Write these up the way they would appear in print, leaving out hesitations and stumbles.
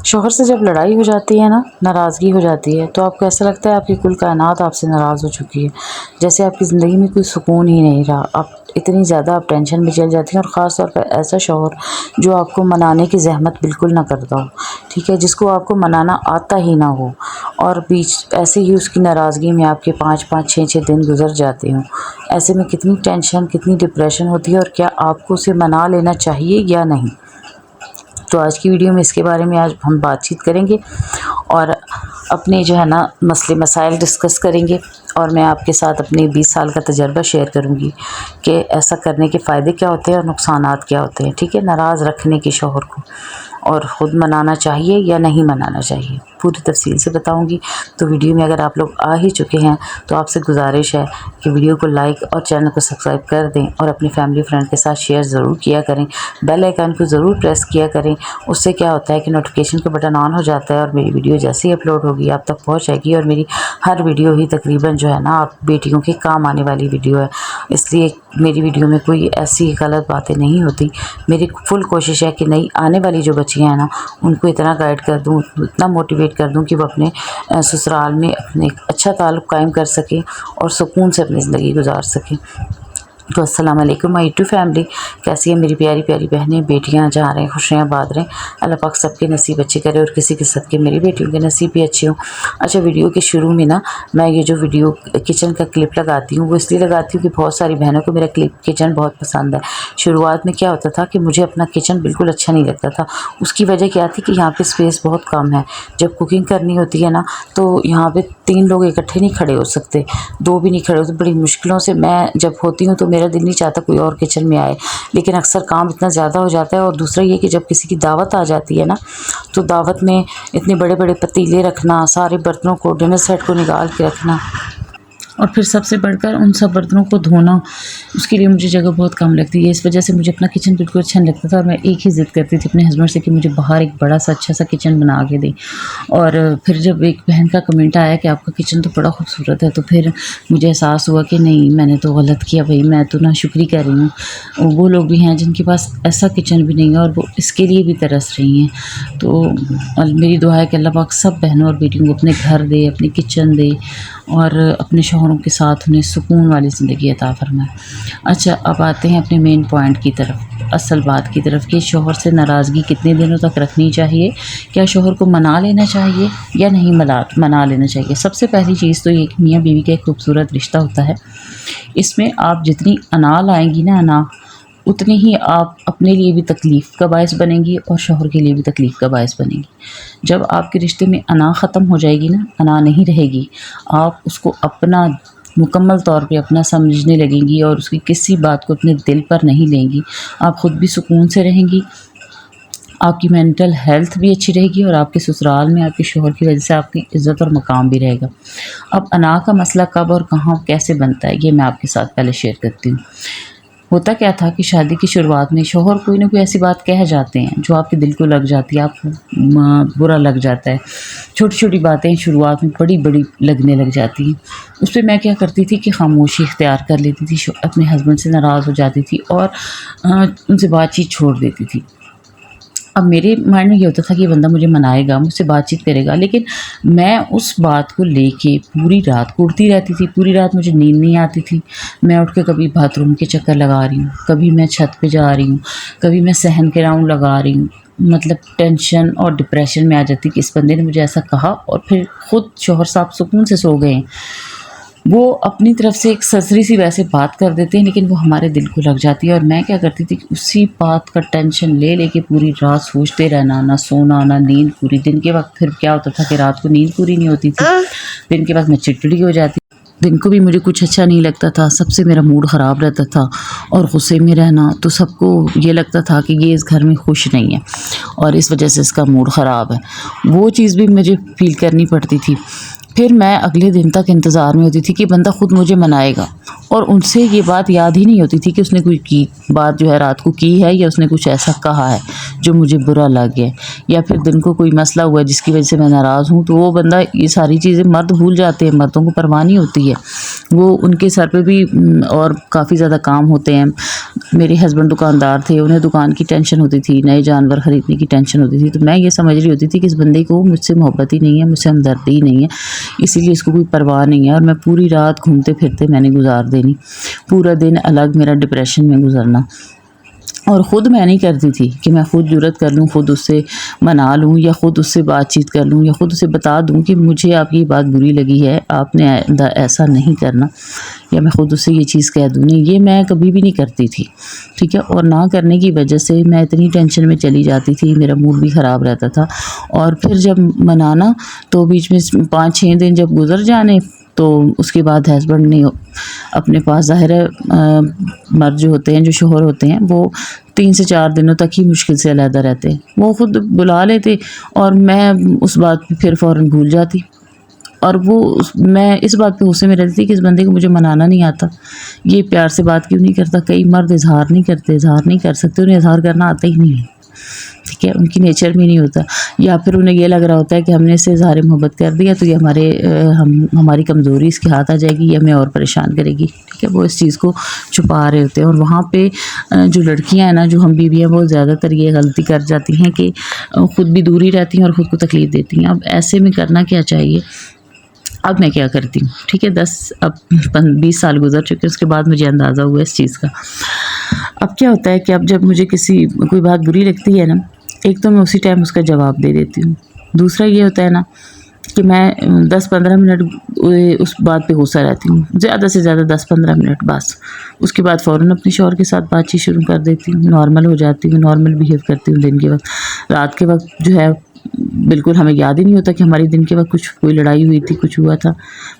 शौहर से जब लड़ाई हो जाती है ना, नाराज़गी हो जाती है, तो आपको ऐसा लगता है आपकी कुल कायनात आपसे नाराज़ हो चुकी है, जैसे आपकी ज़िंदगी में कोई सुकून ही नहीं रहा। आप इतनी ज़्यादा आप टेंशन में चल जाती हैं, और ख़ास तौर पर ऐसा शौहर जो आपको मनाने की ज़हमत बिल्कुल ना करता हो, ठीक है, जिसको आपको मनाना आता ही ना हो, और बीच ऐसे ही उसकी नाराज़गी में आपके 5-5 6-6 दिन गुजर जाते हों। ऐसे में कितनी टेंशन, कितनी डिप्रेशन होती है, और क्या आपको उसे मना लेना चाहिए या नहीं। तो आज की वीडियो में इसके बारे में आज हम बातचीत करेंगे, और अपने जो है ना मसले मसाइल डिस्कस करेंगे, और मैं आपके साथ अपने 20 साल का तजर्बा शेयर करूंगी कि ऐसा करने के फ़ायदे क्या होते हैं और नुकसानात क्या होते हैं, ठीक है। नाराज़ रखने के शौहर को, और ख़ुद मनाना चाहिए या नहीं मनाना चाहिए, पूरी तफसील से बताऊंगी। तो वीडियो में अगर आप लोग आ ही चुके हैं तो आपसे गुजारिश है कि वीडियो को लाइक और चैनल को सब्सक्राइब कर दें, और अपनी फैमिली फ्रेंड के साथ शेयर ज़रूर किया करें। बेल आइकन को ज़रूर प्रेस किया करें। उससे क्या होता है कि नोटिफिकेशन का बटन ऑन हो जाता है, और मेरी वीडियो जैसे ही अपलोड होगी आप तक पहुँच जाएगी। और मेरी हर वीडियो ही तकरीबन जो है ना आप बेटियों के काम आने वाली वीडियो है, इसलिए मेरी वीडियो में कोई ऐसी गलत बातें नहीं होती। मेरी फुल कोशिश है कि नई आने वाली जो बच्चियाँ हैं ना, उनको इतना गाइड कर दूँ, इतना मोटिवेट कर दूँ कि वो अपने ससुराल में अपने एक अच्छा ताल्लुक़ कायम कर सकें और सुकून से अपनी ज़िंदगी गुजार सकें। तो अस्सलाम वालेकुम माय यूट्यूब फैमिली, कैसी है मेरी प्यारी प्यारी बहनें, बेटियां, जहाँ रहें खुशियाँ बात रहें। अल्लाह पाक सबके नसीब अच्छे करे, और किसी के सदके मेरी बेटियों के नसीब भी अच्छे हों। अच्छा, वीडियो के शुरू में ना मैं ये जो वीडियो किचन का क्लिप लगाती हूँ, वो इसलिए लगाती हूँ कि बहुत सारी बहनों को मेरा किचन बहुत पसंद है। शुरुआत में क्या होता था कि मुझे अपना किचन बिल्कुल अच्छा नहीं लगता था। उसकी वजह क्या थी कि यहाँ पर स्पेस बहुत कम है। जब कुकिंग करनी होती है ना, तो यहाँ पर 3 लोग इकट्ठे नहीं खड़े हो सकते, 2 भी नहीं खड़े होते। बड़ी मुश्किलों से मैं जब होती हूँ तो मेरा दिल नहीं चाहता कोई और किचन में आए, लेकिन अक्सर काम इतना ज़्यादा हो जाता है। और दूसरा ये कि जब किसी की दावत आ जाती है ना, तो दावत में इतने बड़े बड़े पतीले रखना, सारे बर्तनों को, डिनर सेट को निकाल के रखना, और फिर सबसे बढ़कर उन सब बर्तनों को धोना, उसके लिए मुझे जगह बहुत कम लगती है। इस वजह से मुझे अपना किचन बिल्कुल अच्छा नहीं लगता था, और मैं एक ही ज़िद करती थी अपने हस्बैंड से कि मुझे बाहर एक बड़ा सा अच्छा सा किचन बना के दें। और फिर जब एक बहन का कमेंट आया कि आपका किचन तो बड़ा खूबसूरत है, तो फिर मुझे एहसास हुआ कि नहीं, मैंने तो गलत किया भाई, मैं तो नाशुक्री कर रही हूँ। वो लोग भी हैं जिनके पास ऐसा किचन भी नहीं है, और वो इसके लिए भी तरस रही हैं। तो मेरी दुआ है कि अल्लाह पाक सब बहनों और बेटियों को अपने घर दे, अपनी किचन दे, और अपने शौहरों के साथ उन्हें सुकून वाली ज़िंदगी अता फरमाए। अच्छा, अब आते हैं अपने मेन पॉइंट की तरफ, असल बात की तरफ, कि शौहर से नाराज़गी कितने दिनों तक रखनी चाहिए, क्या शौहर को मना लेना चाहिए या नहीं मना लेना चाहिए। सबसे पहली चीज़ तो ये कि मियाँ बीवी का एक खूबसूरत रिश्ता होता है। इसमें आप जितनी अना लाएंगी ना, अना, उतनी ही आप अपने लिए भी तकलीफ़ का बायस बनेंगी और शौहर के लिए भी तकलीफ़ का बायस बनेंगी। जब आपके रिश्ते में अना ख़त्म हो जाएगी ना, अना नहीं रहेगी, आप उसको अपना मुकम्मल तौर पे अपना समझने लगेंगी, और उसकी किसी बात को अपने दिल पर नहीं लेंगी। आप ख़ुद भी सुकून से रहेंगी, आपकी मेंटल हेल्थ भी अच्छी रहेगी, और आपके ससुराल में आपके शौहर की वजह से आपकी इज़्ज़त और मकाम भी रहेगा। अब अना का मसला कब और कहाँ कैसे बनता है, ये मैं आपके साथ पहले शेयर करती हूँ। होता क्या था कि शादी की शुरुआत में शौहर कोई ना कोई ऐसी बात कह जाते हैं जो आपके दिल को लग जाती है, आपको बुरा लग जाता है। छोटी छोटी बातें शुरुआत में बड़ी बड़ी लगने लग जाती हैं। उस पर मैं क्या करती थी कि खामोशी इख्तियार कर लेती थी, अपने हस्बैंड से नाराज़ हो जाती थी, और उनसे बातचीत छोड़ देती थी। अब मेरे माइंड में ये होता था कि ये बंदा मुझे मनाएगा, मुझसे बातचीत करेगा, लेकिन मैं उस बात को लेके पूरी रात कुढ़ती रहती थी। पूरी रात मुझे नींद नहीं आती थी। मैं उठ के कभी बाथरूम के चक्कर लगा रही हूँ, कभी मैं छत पे जा रही हूँ, कभी मैं सहन के राउंड लगा रही हूँ। मतलब टेंशन और डिप्रेशन में आ जाती कि इस बंदे ने मुझे ऐसा कहा, और फिर ख़ुद शौहर साहब सुकून से सो गए हैं। वो अपनी तरफ से एक ससरी सी वैसे बात कर देते हैं, लेकिन वो हमारे दिल को लग जाती है। और मैं क्या करती थी कि उसी बात का टेंशन ले लेके पूरी रात सोचते रहना, ना सोना ना नींद पूरी। दिन के वक्त फिर क्या होता था कि रात को नींद पूरी नहीं होती थी, दिन के वक्त मैं चिड़चिड़ी हो जाती, दिन को भी मुझे कुछ अच्छा नहीं लगता था, सबसे मेरा मूड ख़राब रहता था, और गुस्से में रहना, तो सबको ये लगता था कि ये इस घर में खुश नहीं है और इस वजह से इसका मूड ख़राब है। वो चीज़ भी मुझे फ़ील करनी पड़ती थी। फिर मैं अगले दिन तक इंतज़ार में होती थी कि बंदा ख़ुद मुझे मनाएगा, और उनसे ये बात याद ही नहीं होती थी कि उसने कोई की बात जो है रात को की है, या उसने कुछ ऐसा कहा है जो मुझे बुरा लग गया, या फिर दिन को कोई मसला हुआ है जिसकी वजह से मैं नाराज़ हूँ। तो वो बंदा ये सारी चीज़ें मर्द भूल जाते हैं, मर्दों को परवाह नहीं होती है। वो उनके सर पे भी और काफ़ी ज़्यादा काम होते हैं। मेरे हस्बैंड दुकानदार थे, उन्हें दुकान की टेंशन होती थी, नए जानवर ख़रीदने की टेंशन होती थी। तो मैं ये समझ रही होती थी कि इस बंदे को मुझसे मोहब्बत ही नहीं है, मुझसे हमदर्दी ही नहीं है, इसीलिए इसको कोई परवाह नहीं है। और मैं पूरी रात घूमते फिरते मैंने गुजार देनी, पूरा दिन अलग मेरा डिप्रेशन में गुजरना। और ख़ुद मैं नहीं करती थी कि मैं ख़ुद जुर्रत कर लूँ, ख़ुद उससे मना लूँ, या ख़ुद उससे बातचीत कर लूँ, या ख़ुद उसे बता दूँ कि मुझे आपकी बात बुरी लगी है, आपने आइंदा ऐसा नहीं करना, या मैं ख़ुद उससे ये चीज़ कह दूँ। नहीं, ये मैं कभी भी नहीं करती थी, ठीक है। और ना करने की वजह से मैं इतनी टेंशन में चली जाती थी, मेरा मूड भी ख़राब रहता था। और फिर जब मनाना तो बीच में 5-6 दिन जब गुज़र जाने, तो उसके बाद हस्बैंड ने अपने पास, ज़ाहिर है मर्द जो होते हैं, जो शोहर होते हैं, वो 3 से 4 दिनों तक ही मुश्किल से अलहदा रहते हैं। वो ख़ुद बुला लेते और मैं उस बात पे फिर फ़ौरन भूल जाती। और मैं इस बात पे गुस्से में रहती थी कि इस बंदे को मुझे मनाना नहीं आता, ये प्यार से बात क्यों नहीं करता। कई मर्द इज़हार नहीं करते, इज़हार नहीं कर सकते, उन्हें इज़हार करना आता ही नहीं है, ठीक है, उनकी नेचर में नहीं होता। या फिर उन्हें ये लग रहा होता है कि हमने इससे इज़हार मोहब्बत कर दिया तो ये हमारी कमज़ोरी इसके हाथ आ जाएगी, ये हमें और परेशान करेगी, ठीक है। वो इस चीज़ को छुपा रहे होते हैं। और वहाँ पे जो लड़कियां हैं ना, जो हम बीवियाँ, वो ज़्यादातर ये गलती कर जाती हैं कि ख़ुद भी दूरी रहती हैं और ख़ुद को तकलीफ़ देती हैं। अब ऐसे में करना क्या चाहिए? अब मैं क्या करती हूँ, ठीक है, 20 साल गुजर चुके, उसके बाद मुझे अंदाज़ा हुआ इस चीज़ का। अब क्या होता है कि अब जब मुझे कोई बात बुरी लगती है ना, एक तो मैं उसी टाइम उसका जवाब दे देती हूँ। दूसरा ये होता है ना कि मैं 10-15 मिनट उस बात पे गुस्सा रहती हूँ, ज़्यादा से ज़्यादा 10-15 मिनट बस। उसके बाद फ़ौरन अपने शौहर के साथ बातचीत शुरू कर देती हूँ, नॉर्मल हो जाती हूँ, नॉर्मल बिहेव करती हूँ। दिन के वक्त, रात के वक्त जो है बिल्कुल हमें याद ही नहीं होता कि हमारी दिन के वक्त कोई लड़ाई हुई थी, कुछ हुआ था।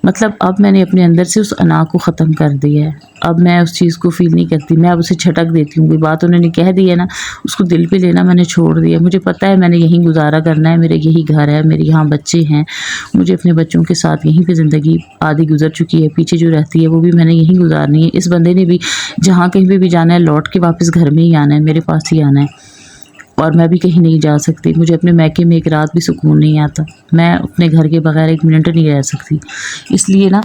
मतलब अब मैंने अपने अंदर से उस अना को ख़त्म कर दिया है। अब मैं उस चीज़ को फ़ील नहीं करती, मैं अब उसे झटक देती हूँ। कोई बात उन्होंने कह दी है ना, उसको दिल पे लेना मैंने छोड़ दिया। मुझे पता है मैंने यहीं गुजारा करना है, मेरे यही घर है, मेरे यहाँ बच्चे हैं, मुझे अपने बच्चों के साथ यहीं पे ज़िंदगी आधी गुजर चुकी है, पीछे जो रहती है वो भी मैंने यहीं गुजारनी है। इस बंदे ने भी जहाँ कहीं पे भी जाना है, लौट के वापस घर में ही आना है, मेरे पास ही आना है। और मैं भी कहीं नहीं जा सकती, मुझे अपने मैके में एक रात भी सुकून नहीं आता, मैं अपने घर के बगैर 1 मिनट नहीं रह सकती। इसलिए ना,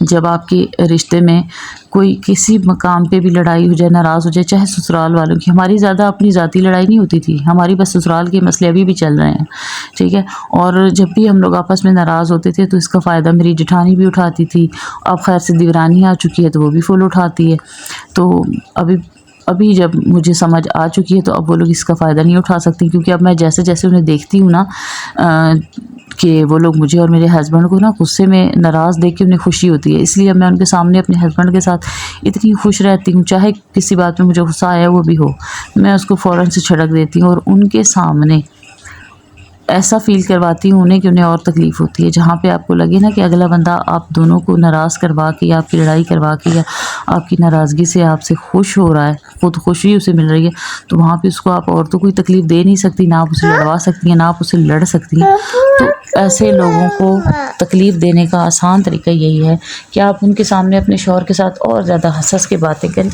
जब आपके रिश्ते में कोई किसी मकाम पे भी लड़ाई हो जाए, नाराज़ हो जाए, चाहे ससुराल वालों की, हमारी ज़्यादा अपनी ज़ाती लड़ाई नहीं होती थी, हमारी बस ससुराल के मसले अभी भी चल रहे हैं, ठीक है। और जब भी हम लोग आपस में नाराज़ होते थे तो इसका फ़ायदा मेरी जेठानी भी उठाती थी। अब खैर से देवरानी आ चुकी है तो वो भी फुल उठाती है। तो अभी जब मुझे समझ आ चुकी है तो अब वो लोग इसका फ़ायदा नहीं उठा सकती, क्योंकि अब मैं जैसे जैसे उन्हें देखती हूँ ना कि वो लोग मुझे और मेरे हस्बैंड को ना गुस्से में नाराज़ देख के उन्हें खुशी होती है। इसलिए मैं उनके सामने अपने हस्बैंड के साथ इतनी खुश रहती हूँ, चाहे किसी बात में मुझे गुस्सा आया वो भी हो, मैं उसको फ़ौरन से झटक देती हूँ और उनके सामने ऐसा फ़ील करवाती हूँ उन्हें कि उन्हें और तकलीफ़ होती है। जहाँ पे आपको लगे ना कि अगला बंदा आप दोनों को नाराज़ करवा के या आपकी लड़ाई करवा के या आपकी नाराज़गी से आपसे खुश हो रहा है, खुद खुशी उसे मिल रही है, तो वहाँ पे उसको आप और तो कोई तकलीफ़ दे नहीं सकती, ना आप उसे लड़वा सकती हैं, ना आप उसे लड़ सकती हैं। तो ऐसे लोगों को तकलीफ़ देने का आसान तरीका यही है कि आप उनके सामने अपने शौहर के साथ और ज़्यादा हँस के बातें करें,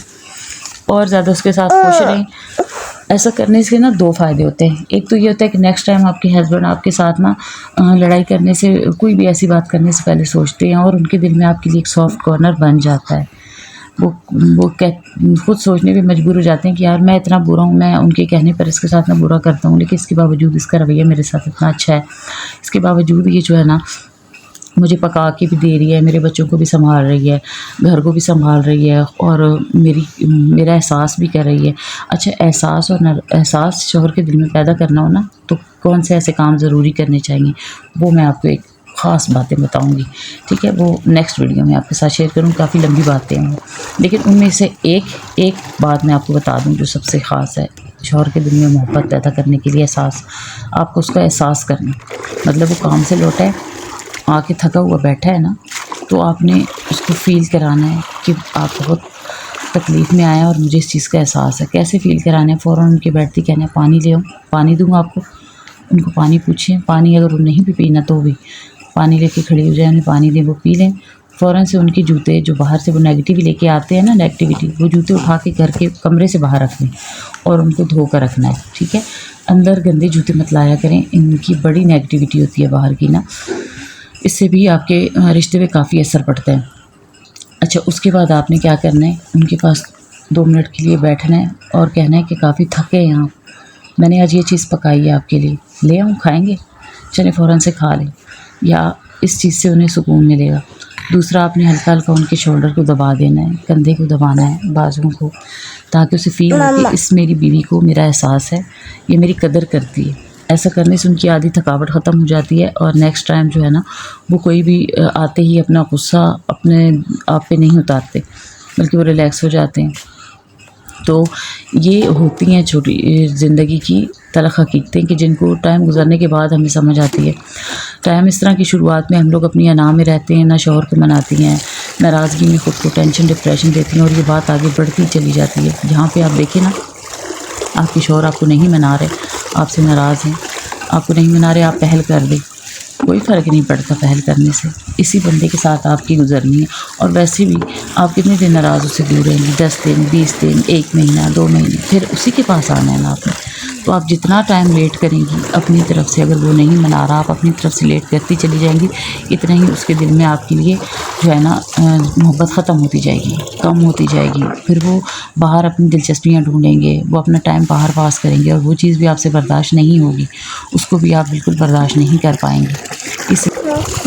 और ज़्यादा उसके साथ खुश रहें। ऐसा करने से ना 2 फ़ायदे होते हैं। एक तो ये होता है कि नेक्स्ट टाइम आपके हस्बैंड आपके साथ ना लड़ाई करने से, कोई भी ऐसी बात करने से पहले सोचते हैं और उनके दिल में आपके लिए एक सॉफ्ट कॉर्नर बन जाता है। वो खुद सोचने पे मजबूर हो जाते हैं कि यार मैं इतना बुरा हूँ, मैं उनके कहने पर इसके साथ ना बुरा करता हूँ, लेकिन इसके बावजूद इसका रवैया मेरे साथ इतना अच्छा है, इसके बावजूद ये जो है ना मुझे पका के भी दे रही है, मेरे बच्चों को भी संभाल रही है, घर को भी संभाल रही है और मेरा एहसास भी कर रही है। अच्छा, एहसास शौहर के दिल में पैदा करना हो ना, तो कौन से ऐसे काम ज़रूरी करने चाहिए, वो मैं आपको एक ख़ास बातें बताऊंगी, ठीक है। वो नेक्स्ट वीडियो में आपके साथ शेयर करूँ, काफ़ी लंबी बातें हैं, लेकिन उनमें से एक बात मैं आपको बता दूँ जो सबसे ख़ास है। शौहर के दिल में मोहब्बत पैदा करने के लिए आपको उसका एहसास करना, मतलब वो काम से लौटा है, आके थका हुआ बैठा है ना, तो आपने उसको फ़ील कराना है कि आप बहुत तकलीफ़ में आया और मुझे इस चीज़ का एहसास है। कैसे फ़ील कराना है? फ़ौरन उनके बैठती कहना है पानी ले आओ, पानी दूँगा आपको, उनको पानी पूछें, पानी अगर नहीं भी पीना तो भी पानी लेके खड़ी हो जाए, उन्हें पानी दें, वो पी लें। फ़ौरन से उनके जूते जो बाहर से वो नेगेटिव लेके आते हैं ना, नेगेटिविटी, वो जूते उठा के घर के कमरे से बाहर रख दें और उनको धो कर रखना है, ठीक है। अंदर गंदे जूते मत लाया करें, इनकी बड़ी नेगेटिविटी होती है बाहर की ना, इससे भी आपके रिश्ते पे काफ़ी असर पड़ता है। अच्छा, उसके बाद आपने क्या करना है, उनके पास 2 मिनट के लिए बैठना है और कहना है कि काफ़ी थके हैं आप, मैंने आज ये चीज़ पकाई है आपके लिए, ले आऊँ, खाएँगे? चलें फ़ौरन से खा लें, या इस चीज़ से उन्हें सुकून मिलेगा। दूसरा, आपने हल्का हल्का उनके शोल्डर को दबा देना है, कंधे को दबाना है, बाजुओं को, ताकि उसे फ़ील हो कि इस मेरी बीवी को मेरा एहसास है, ये मेरी कदर करती है। ऐसा करने से उनकी आधी थकावट ख़त्म हो जाती है और नेक्स्ट टाइम जो है ना, वो कोई भी आते ही अपना गुस्सा अपने आप पे नहीं उतारते, बल्कि वो रिलैक्स हो जाते हैं। तो ये होती हैं छोटी ज़िंदगी की तलख़ हकीकतें कि जिनको टाइम गुजरने के बाद हमें समझ आती है। टाइम इस तरह की शुरुआत में हम लोग अपनी अना में रहते हैं, ना शौहर को मनाती हैं, नाराज़गी में ख़ुद को टेंशन डिप्रेशन देती हैं और ये बात आगे बढ़ती चली जाती है। जहाँ पे आप देखें ना, आपके शौहर आपको नहीं मना रहे, आपसे नाराज़ हैं, आपको नहीं मना रहे, आप पहल कर दें, कोई फ़र्क नहीं पड़ता पहल करने से। इसी बंदे के साथ आपकी गुजरनी है। और वैसे भी आप कितने दिन नाराज़ उससे दूर रहेंगी, 10 दिन, 20 दिन, 1 महीना, 2 महीने, फिर उसी के पास आना है ना आपने। तो आप जितना टाइम लेट करेंगी अपनी तरफ से, अगर वो नहीं मना रहा, आप अपनी तरफ से लेट करती चली जाएंगी, इतना ही उसके दिल में आपके लिए जो है ना मोहब्बत ख़त्म होती जाएगी, कम होती जाएगी। फिर वो बाहर अपनी दिलचस्पियाँ ढूँढेंगे, वो अपना टाइम बाहर पास करेंगे और वो चीज़ भी आपसे बर्दाश्त नहीं होगी, उसको भी आप बिल्कुल बर्दाश्त नहीं कर पाएंगे।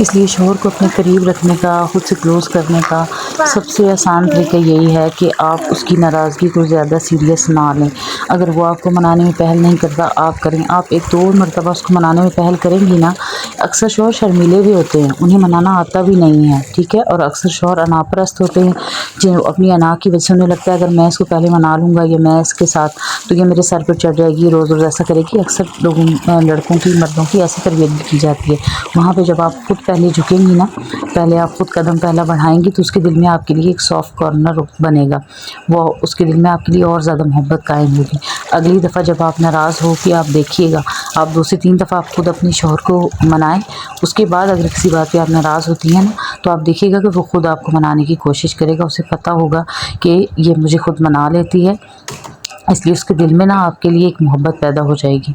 इसलिए शौहर को अपने करीब रखने का, ख़ुद से क्लोज़ करने का सबसे आसान तरीका यही है कि आप उसकी नाराज़गी को ज़्यादा सीरियस ना लें। अगर वो आपको मनाने में पहल नहीं करता, आप करें। आप 1-2 मरतबा उसको मनाने में पहल करेंगी ना, अक्सर शौहर शर्मीले भी होते हैं, उन्हें मनाना आता भी नहीं है, ठीक है। और अक्सर शौहर अनापरस्त होते हैं, जो अपनी अना की वजह से उन्हें लगता है अगर मैं इसको पहले मना लूँगा या मैं इसके साथ, तो ये मेरे सर पर चढ़ जाएगी, रोज़ रोज़ ऐसा करेगी। अक्सर लोगों लड़कों की, मर्दों की ऐसी तरबियत भी की जाती है। वहाँ पे जब आप खुद पहले झुकेंगी ना, पहले आप खुद कदम पहला बढ़ाएंगी, तो उसके दिल में आपके लिए एक सॉफ्ट कॉर्नर बनेगा, वो उसके दिल में आपके लिए और ज़्यादा मोहब्बत कायम होगी। अगली दफ़ा जब आप नाराज़ हो कि आप देखिएगा, आप 2 से 3 दफ़ा आप खुद अपने शौहर को मनाएं, उसके बाद अगर किसी बात पे आप नाराज़ होती हैं ना, तो आप देखिएगा कि वो खुद आपको मनाने की कोशिश करेगा। उसे पता होगा कि ये मुझे खुद मना लेती है, इसलिए उसके दिल में ना आपके लिए एक मोहब्बत पैदा हो जाएगी।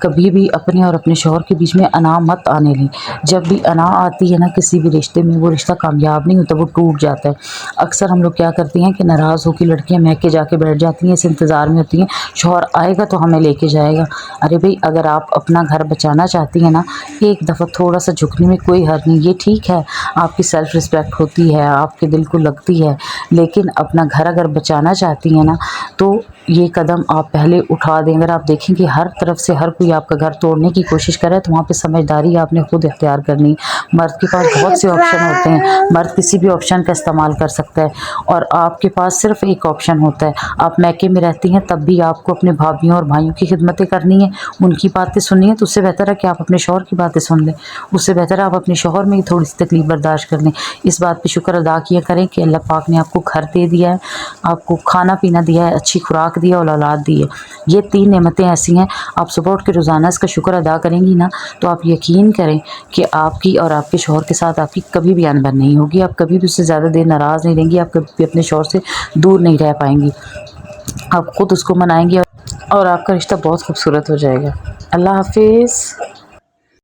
कभी भी अपने और अपने शौहर के बीच में अना मत आने लें। जब भी अना आती है ना किसी भी रिश्ते में, वो रिश्ता कामयाब नहीं होता, वो टूट जाता है। अक्सर हम लोग क्या करते हैं कि नाराज़ होकर लड़कियां महके जाके बैठ जाती हैं, इस इंतज़ार में होती हैं शौहर आएगा तो हमें लेके जाएगा। अरे भाई, अगर आप अपना घर बचाना चाहती हैं ना, एक दफ़ा थोड़ा सा झुकने में कोई हर्ज नहीं। ये ठीक है, आपकी सेल्फ़ रिस्पेक्ट होती है, आपके दिल को लगती है, लेकिन अपना घर अगर बचाना चाहती हैं ना, तो ये कदम आप पहले उठा दें। अगर आप देखें कि हर तरफ से हर कोई आपका घर तोड़ने की कोशिश करे, तो वहाँ पे समझदारी आपने खुद इख्तियार करनी। मर्द के पास बहुत से ऑप्शन होते हैं, मर्द किसी भी ऑप्शन का इस्तेमाल कर सकता है, और आपके पास सिर्फ एक ऑप्शन होता है। आप मैके में रहती हैं तब भी आपको अपने भाभियों और भाइयों की खिदमतें करनी है, उनकी बातें सुननी है, तो उससे बेहतर है कि आप अपने शौहर की बातें सुन लें। उससे बेहतर है आप अपने शौहर में ही थोड़ी सी तकलीफ बर्दाश्त कर लें। इस बात पर शुक्र अदा किया करें कि अल्लाह पाक ने आपको घर दे दिया है, आपको खाना पीना दिया है, अच्छी खुराक दिया और औलाद दी है। ये 3 नेमतें ऐसी हैं, आप सुबह उठ के रोज़ाना इसका शुक्र अदा करेंगी ना, तो आप यकीन करें कि आपकी और आपके शौहर के साथ आपकी कभी भी अनबन नहीं होगी। आप कभी भी उससे ज़्यादा देर नाराज़ नहीं रहेंगी, आप कभी भी अपने शौहर से दूर नहीं रह पाएंगी। आप खुद उसको मनाएंगी और आपका रिश्ता बहुत खूबसूरत हो जाएगा। अल्लाह हाफिज़।